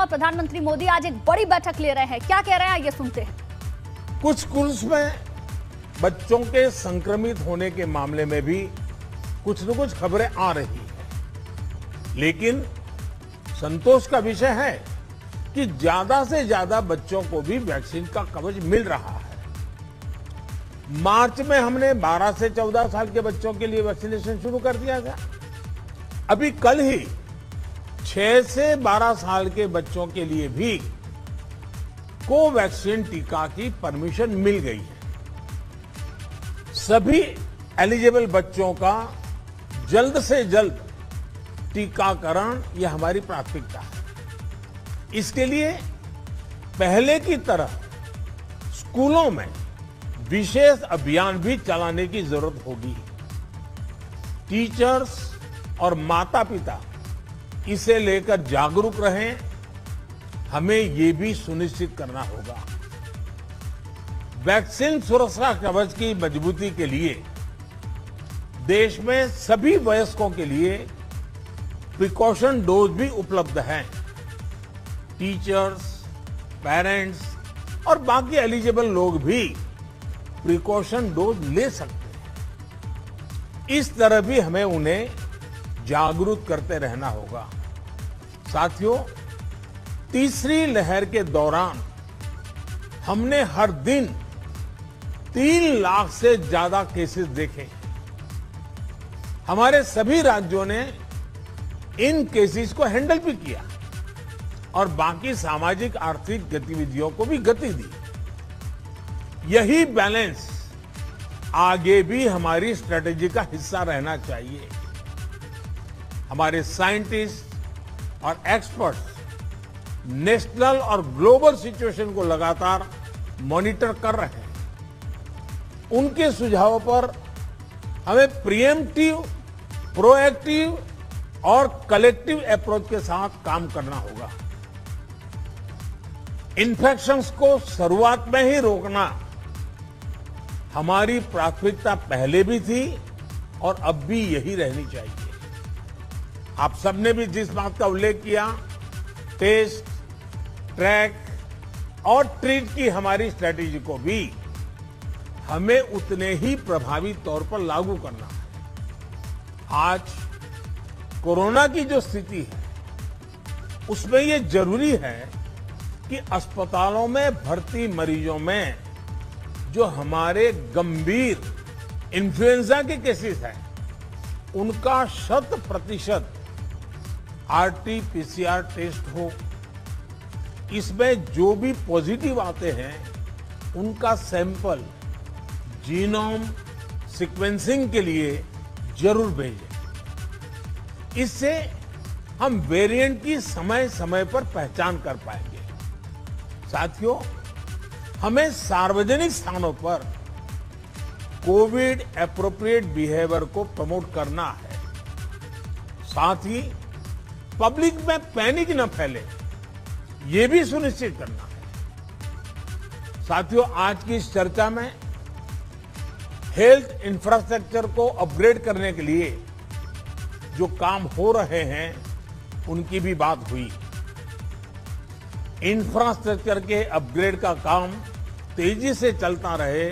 और प्रधानमंत्री मोदी आज एक बड़ी बैठक ले रहे हैं। क्या कह रहे हैं ये सुनते हैं। कुछ स्कूल्स में बच्चों के संक्रमित होने के मामले में भी कुछ न कुछ खबरें आ रही हैं, लेकिन संतोष का विषय है कि ज्यादा से ज्यादा बच्चों को भी वैक्सीन का कवच मिल रहा है। मार्च में हमने 12 से 14 साल के बच्चों के लिए वैक्सीनेशन शुरू कर दिया था। अभी कल ही 6 से 12 साल के बच्चों के लिए भी कोवैक्सीन टीका की परमिशन मिल गई है। सभी एलिजिबल बच्चों का जल्द से जल्द टीकाकरण यह हमारी प्राथमिकता है। इसके लिए पहले की तरह स्कूलों में विशेष अभियान भी चलाने की जरूरत होगी। टीचर्स और माता पिता इसे लेकर जागरूक रहें। हमें ये भी सुनिश्चित करना होगा। वैक्सीन सुरक्षा कवच की मजबूती के लिए देश में सभी वयस्कों के लिए प्रिकॉशन डोज भी उपलब्ध हैं। टीचर्स, पेरेंट्स और बाकी एलिजिबल लोग भी प्रिकॉशन डोज ले सकते हैं। इस तरह भी हमें उन्हें जागरूक करते रहना होगा। साथियों, तीसरी लहर के दौरान हमने हर दिन 3 लाख से ज्यादा केसेस देखे। हमारे सभी राज्यों ने इन केसेस को हैंडल भी किया और बाकी सामाजिक आर्थिक गतिविधियों को भी गति दी। यही बैलेंस आगे भी हमारी स्ट्रेटेजी का हिस्सा रहना चाहिए। हमारे साइंटिस्ट और एक्सपर्ट्स नेशनल और ग्लोबल सिचुएशन को लगातार मॉनिटर कर रहे हैं। उनके सुझावों पर हमें प्रिएम्प्टिव, प्रोएक्टिव और कलेक्टिव अप्रोच के साथ काम करना होगा। इन्फेक्शंस को शुरुआत में ही रोकना हमारी प्राथमिकता पहले भी थी और अब भी यही रहनी चाहिए। आप सबने भी जिस बात का उल्लेख किया, टेस्ट, ट्रैक और ट्रीट की हमारी स्ट्रेटेजी को भी हमें उतने ही प्रभावी तौर पर लागू करना है। आज कोरोना की जो स्थिति है उसमें ये जरूरी है कि अस्पतालों में भर्ती मरीजों में जो हमारे गंभीर इन्फ्लुएंजा के केसेस हैं उनका 100% RT-PCR टेस्ट हो। इसमें जो भी पॉजिटिव आते हैं उनका सैंपल जीनोम सीक्वेंसिंग के लिए जरूर भेजें। इससे हम वेरिएंट की समय समय पर पहचान कर पाएंगे। साथियों, हमें सार्वजनिक स्थानों पर कोविड एप्रोप्रिएट बिहेवियर को प्रमोट करना है। साथ ही पब्लिक में पैनिक न फैले, ये भी सुनिश्चित करना है। साथियों, आज की इस चर्चा में हेल्थ इंफ्रास्ट्रक्चर को अपग्रेड करने के लिए जो काम हो रहे हैं उनकी भी बात हुई। इंफ्रास्ट्रक्चर के अपग्रेड का काम तेजी से चलता रहे,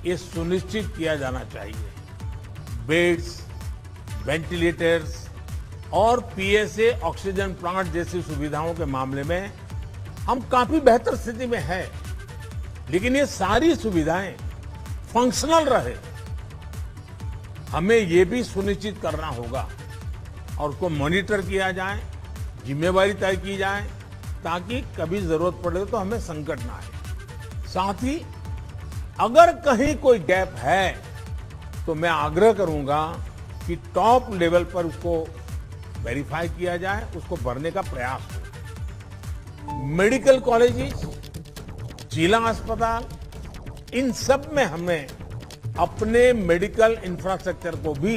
ये सुनिश्चित किया जाना चाहिए। बेड्स, वेंटिलेटर्स और PSA ऑक्सीजन प्लांट जैसी सुविधाओं के मामले में हम काफी बेहतर स्थिति में हैं, लेकिन ये सारी सुविधाएं फंक्शनल रहे, हमें ये भी सुनिश्चित करना होगा और उसको मॉनिटर किया जाए, जिम्मेवारी तय की जाए, ताकि कभी जरूरत पड़े तो हमें संकट ना आए। साथ ही अगर कहीं कोई गैप है तो मैं आग्रह करूंगा कि टॉप लेवल पर उसको वेरीफाई किया जाए, उसको भरने का प्रयास हो। मेडिकल कॉलेजेस, जिला अस्पताल, इन सब में हमें अपने मेडिकल इंफ्रास्ट्रक्चर को भी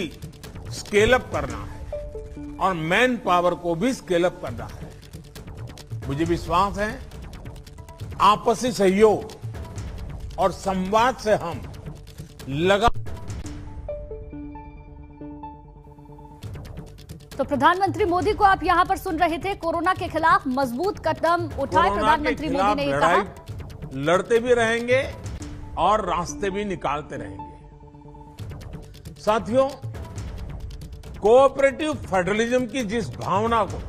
स्केल अप करना है और मैन पावर को भी स्केल अप करना है। मुझे विश्वास है आपसी सहयोग और संवाद से हम लगातार। तो प्रधानमंत्री मोदी को आप यहां पर सुन रहे थे। कोरोना के खिलाफ मजबूत कदम उठाए प्रधानमंत्री मोदी ने ये कहा। लड़ते भी रहेंगे और रास्ते भी निकालते रहेंगे। साथियों, कोऑपरेटिव फेडरलिज्म की जिस भावना को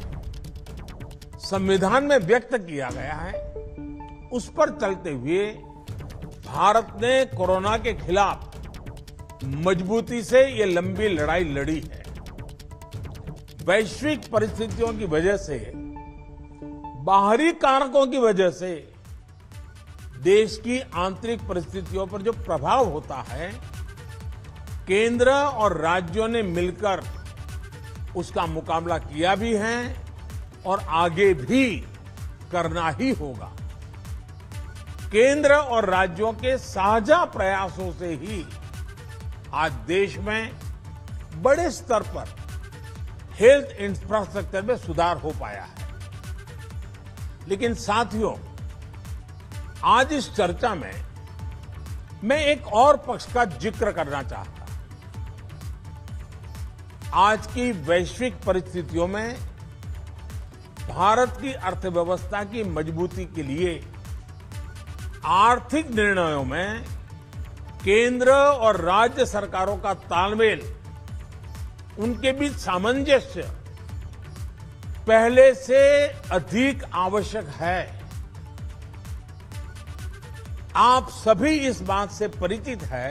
संविधान में व्यक्त किया गया है, उस पर चलते हुए भारत ने कोरोना के खिलाफ मजबूती से ये लंबी लड़ाई लड़ी है। वैश्विक परिस्थितियों की वजह से, बाहरी कारकों की वजह से देश की आंतरिक परिस्थितियों पर जो प्रभाव होता है, केंद्र और राज्यों ने मिलकर उसका मुकाबला किया भी है और आगे भी करना ही होगा। केंद्र और राज्यों के साझा प्रयासों से ही आज देश में बड़े स्तर पर हेल्थ इंफ्रास्ट्रक्चर में सुधार हो पाया है। लेकिन साथियों, आज इस चर्चा में मैं एक और पक्ष का जिक्र करना चाहता हूं। आज की वैश्विक परिस्थितियों में भारत की अर्थव्यवस्था की मजबूती के लिए आर्थिक निर्णयों में केंद्र और राज्य सरकारों का तालमेल, उनके बीच सामंजस्य पहले से अधिक आवश्यक है। आप सभी इस बात से परिचित है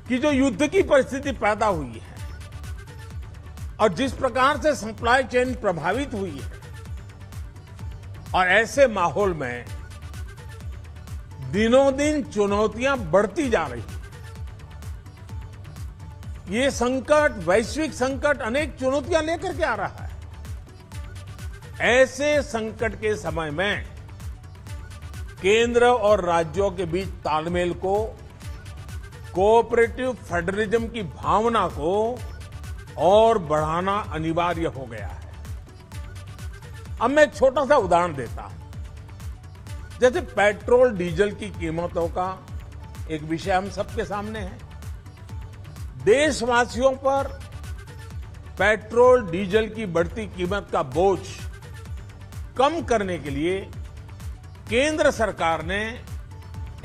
कि जो युद्ध की परिस्थिति पैदा हुई है और जिस प्रकार से सप्लाई चेन प्रभावित हुई है, और ऐसे माहौल में दिनों दिन चुनौतियां बढ़ती जा रही हैं। ये संकट, वैश्विक संकट, अनेक चुनौतियां लेकर के आ रहा है। ऐसे संकट के समय में केंद्र और राज्यों के बीच तालमेल को, कोऑपरेटिव फेडरलिज्म की भावना को और बढ़ाना अनिवार्य हो गया है। अब मैं एक छोटा सा उदाहरण देता हूं। जैसे पेट्रोल डीजल की कीमतों का एक विषय हम सबके सामने है। देशवासियों पर पेट्रोल डीजल की बढ़ती कीमत का बोझ कम करने के लिए केंद्र सरकार ने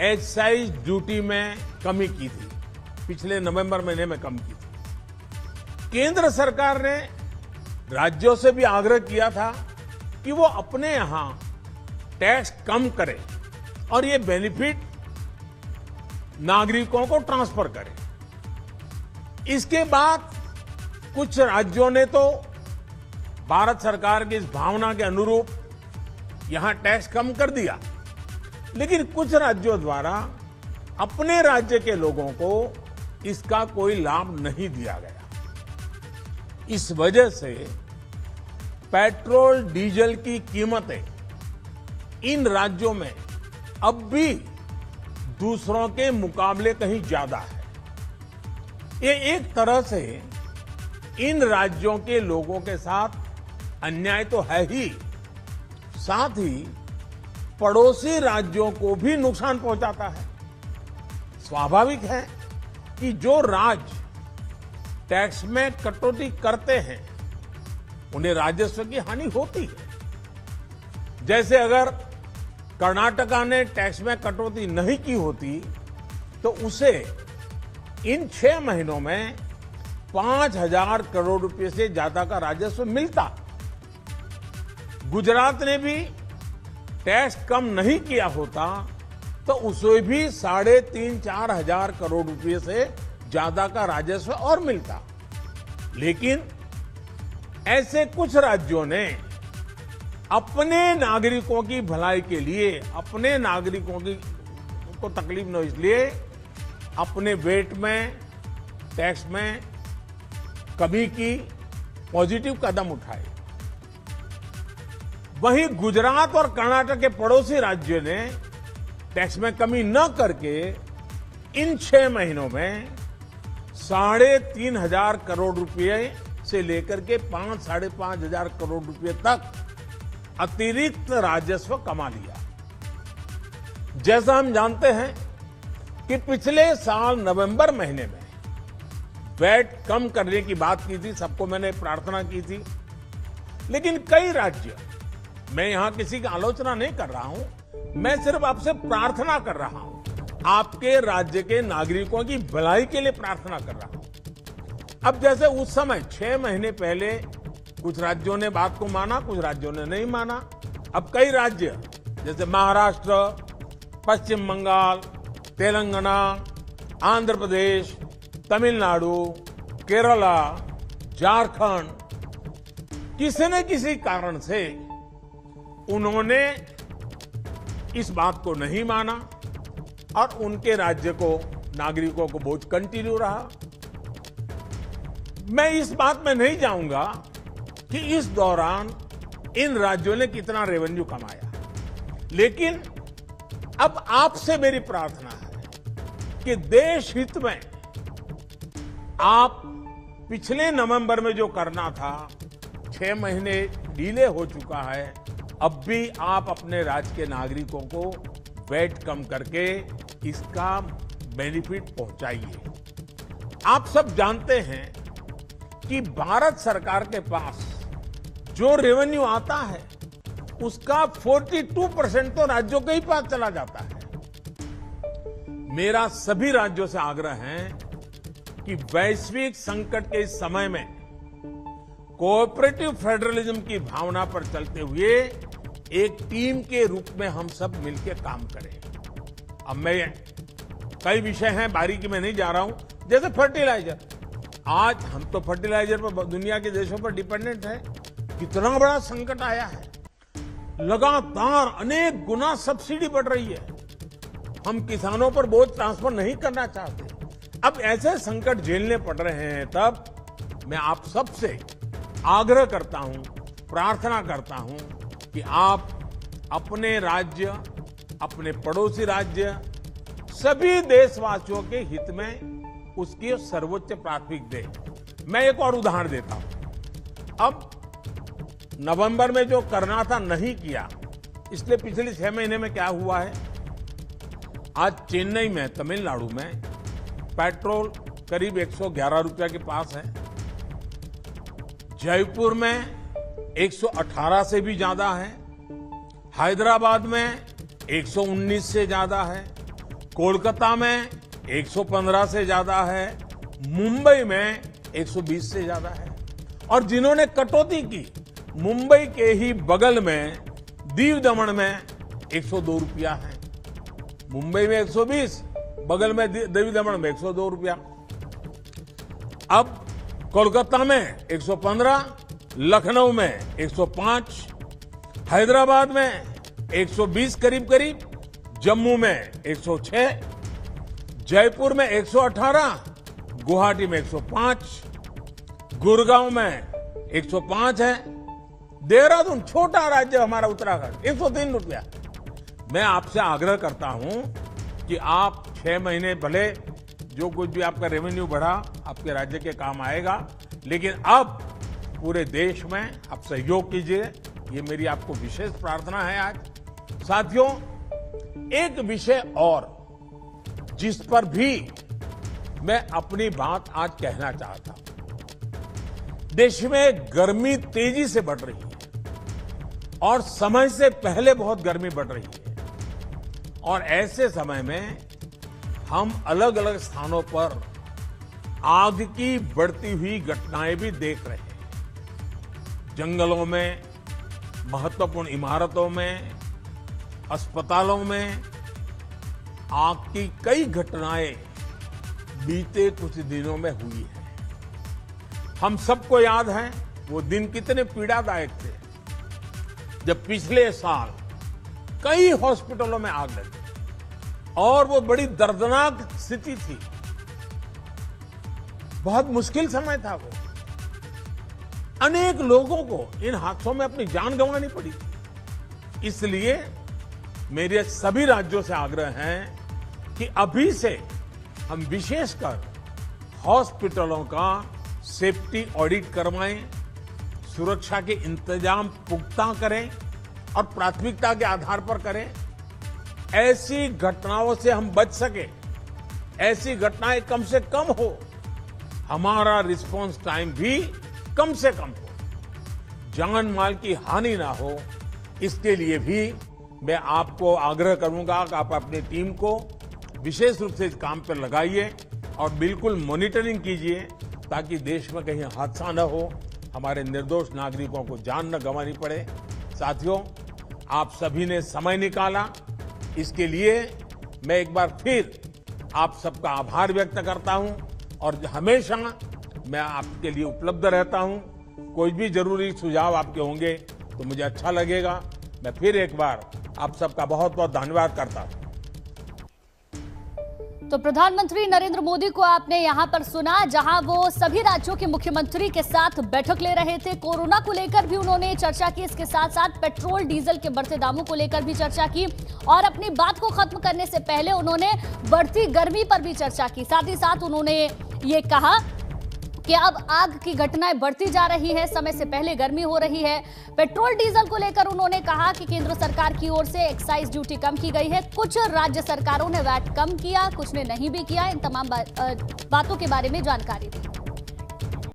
एक्साइज ड्यूटी में कमी की थी। पिछले नवंबर महीने में कम की थी। केंद्र सरकार ने राज्यों से भी आग्रह किया था कि वो अपने यहां टैक्स कम करें और ये बेनिफिट नागरिकों को ट्रांसफर करें। इसके बाद कुछ राज्यों ने तो भारत सरकार की इस भावना के अनुरूप यहां टैक्स कम कर दिया, लेकिन कुछ राज्यों द्वारा अपने राज्य के लोगों को इसका कोई लाभ नहीं दिया गया। इस वजह से पेट्रोल डीजल की कीमतें इन राज्यों में अब भी दूसरों के मुकाबले कहीं ज्यादा है। ये एक तरह से इन राज्यों के लोगों के साथ अन्याय तो है ही, साथ ही पड़ोसी राज्यों को भी नुकसान पहुंचाता है। स्वाभाविक है कि जो राज्य टैक्स में कटौती करते हैं, उन्हें राजस्व की हानि होती है। जैसे अगर कर्नाटका ने टैक्स में कटौती नहीं की होती तो उसे इन 6 महीनों में 5,000 करोड़ रुपए से ज्यादा का राजस्व मिलता। गुजरात ने भी टैक्स कम नहीं किया होता तो उसे भी 3,500-4 हजार करोड़ रुपए से ज्यादा का राजस्व और मिलता। लेकिन ऐसे कुछ राज्यों ने अपने नागरिकों की भलाई के लिए, अपने नागरिकों को तकलीफ न हो इसलिए अपने वेट में, टैक्स में कमी की, पॉजिटिव कदम उठाए। वहीं गुजरात और कर्नाटक के पड़ोसी राज्यों ने टैक्स में कमी न करके इन 6 महीनों में 3,500 करोड़ रुपए से लेकर के 5-5.5 हजार करोड़ रुपए तक अतिरिक्त राजस्व कमा लिया। जैसा हम जानते हैं कि पिछले साल नवंबर महीने में वैट कम करने की बात की थी, सबको मैंने प्रार्थना की थी। लेकिन कई राज्य, मैं यहां किसी की आलोचना नहीं कर रहा हूं, मैं सिर्फ आपसे प्रार्थना कर रहा हूं, आपके राज्य के नागरिकों की भलाई के लिए प्रार्थना कर रहा हूं। अब जैसे उस समय 6 महीने पहले कुछ राज्यों ने बात को माना, कुछ राज्यों ने नहीं माना। अब कई राज्य जैसे महाराष्ट्र, पश्चिम बंगाल, तेलंगाना, आंध्र प्रदेश, तमिलनाडु, केरला, झारखंड, किसी न किसी कारण से उन्होंने इस बात को नहीं माना और उनके राज्य को, नागरिकों को बोझ कंटिन्यू रहा। मैं इस बात में नहीं जाऊंगा कि इस दौरान इन राज्यों ने कितना रेवेन्यू कमाया, लेकिन अब आपसे मेरी प्रार्थना है कि देश हित में आप पिछले नवंबर में जो करना था, 6 महीने डिले हो चुका है, अब भी आप अपने राज्य के नागरिकों को वैट कम करके इसका बेनिफिट पहुंचाइए। आप सब जानते हैं कि भारत सरकार के पास जो रेवेन्यू आता है उसका 42% तो राज्यों के ही पास चला जाता है। मेरा सभी राज्यों से आग्रह है कि वैश्विक संकट के इस समय में कोऑपरेटिव फेडरलिज्म की भावना पर चलते हुए एक टीम के रूप में हम सब मिलकर काम करें। अब मैं कई विषय हैं, बारीकी में नहीं जा रहा हूं, जैसे फर्टिलाइजर। आज हम तो फर्टिलाइजर पर दुनिया के देशों पर डिपेंडेंट है। कितना बड़ा संकट आया है, लगातार अनेक गुना सब्सिडी बढ़ रही है। हम किसानों पर बोझ ट्रांसफर नहीं करना चाहते। अब ऐसे संकट झेलने पड़ रहे हैं, तब मैं आप सबसे आग्रह करता हूं, प्रार्थना करता हूं कि आप अपने राज्य, अपने पड़ोसी राज्य, सभी देशवासियों के हित में उसकी सर्वोच्च प्राथमिकता दें। मैं एक और उदाहरण देता हूं। अब नवंबर में जो करना था नहीं किया, इसलिए पिछले 6 महीने में क्या हुआ है, आज चेन्नई में, तमिलनाडु में पेट्रोल करीब 111 रुपया के पास है। जयपुर में 118 से भी ज्यादा है। हैदराबाद में 119 से ज्यादा है। कोलकाता में 115 से ज्यादा है। मुंबई में 120 से ज्यादा है। और जिन्होंने कटौती की, मुंबई के ही बगल में दीव दमन में 102 रुपया है। मुंबई में 120, बगल में दीव दमन में 102 रुपया। अब कोलकाता में 115, लखनऊ में 105, हैदराबाद में 120 करीब, जम्मू में 106, जयपुर में 118, गुवाहाटी में 105, गुड़गांव में 105 है। देहरादून, छोटा राज्य हमारा उत्तराखंड, 103 रुपया। मैं आपसे आग्रह करता हूं कि आप 6 महीने, भले जो कुछ भी आपका रेवेन्यू बढ़ा आपके राज्य के काम आएगा, लेकिन अब पूरे देश में आप सहयोग कीजिए। ये मेरी आपको विशेष प्रार्थना है। आज साथियों, एक विषय और जिस पर भी मैं अपनी बात आज कहना चाहता हूं। देश में गर्मी तेजी से बढ़ रही है और समय से पहले बहुत गर्मी बढ़ रही है, और ऐसे समय में हम अलग अलग स्थानों पर आग की बढ़ती हुई घटनाएं भी देख रहे हैं। जंगलों में, महत्वपूर्ण इमारतों में, अस्पतालों में आग की कई घटनाएं बीते कुछ दिनों में हुई है। हम सबको याद है वो दिन कितने पीड़ादायक थे जब पिछले साल कई हॉस्पिटलों में आग लगी, और वो बड़ी दर्दनाक स्थिति थी। बहुत मुश्किल समय था वो। अनेक लोगों को इन हादसों में अपनी जान गंवानी पड़ी। इसलिए मेरे सभी राज्यों से आग्रह है कि अभी से हम विशेषकर हॉस्पिटलों का सेफ्टी ऑडिट करवाएं, सुरक्षा के इंतजाम पुख्ता करें और प्राथमिकता के आधार पर करें। ऐसी घटनाओं से हम बच सके, ऐसी घटनाएं कम से कम हो, हमारा रिस्पांस टाइम भी कम से कम हो, जान माल की हानि ना हो, इसके लिए भी मैं आपको आग्रह करूंगा कि आप अपनी टीम को विशेष रूप से इस काम पर लगाइए और बिल्कुल मॉनिटरिंग कीजिए ताकि देश में कहीं हादसा न हो, हमारे निर्दोष नागरिकों को जान न गंवानी पड़े। साथियों, आप सभी ने समय निकाला, इसके लिए मैं एक बार फिर आप सबका आभार व्यक्त करता हूं और हमेशा मैं आपके लिए उपलब्ध रहता हूं। कोई भी जरूरी सुझाव आपके होंगे तो मुझे अच्छा लगेगा। मैं फिर एक बार आप सबका बहुत बहुत धन्यवाद करता हूं। तो प्रधानमंत्री नरेंद्र मोदी को आपने यहां पर सुना, जहां वो सभी राज्यों के मुख्यमंत्री के साथ बैठक ले रहे थे। कोरोना को लेकर भी उन्होंने चर्चा की, इसके साथ साथ पेट्रोल डीजल के बढ़ते दामों को लेकर भी चर्चा की और अपनी बात को खत्म करने से पहले उन्होंने बढ़ती गर्मी पर भी चर्चा की। साथ ही साथ उन्होंने ये कहा कि अब आग की घटनाएं बढ़ती जा रही है, समय से पहले गर्मी हो रही है। पेट्रोल डीजल को लेकर उन्होंने कहा कि केंद्र सरकार की ओर से एक्साइज ड्यूटी कम की गई है, कुछ राज्य सरकारों ने वैट कम किया, कुछ ने नहीं भी किया। इन तमाम बातों के बारे में जानकारी दी।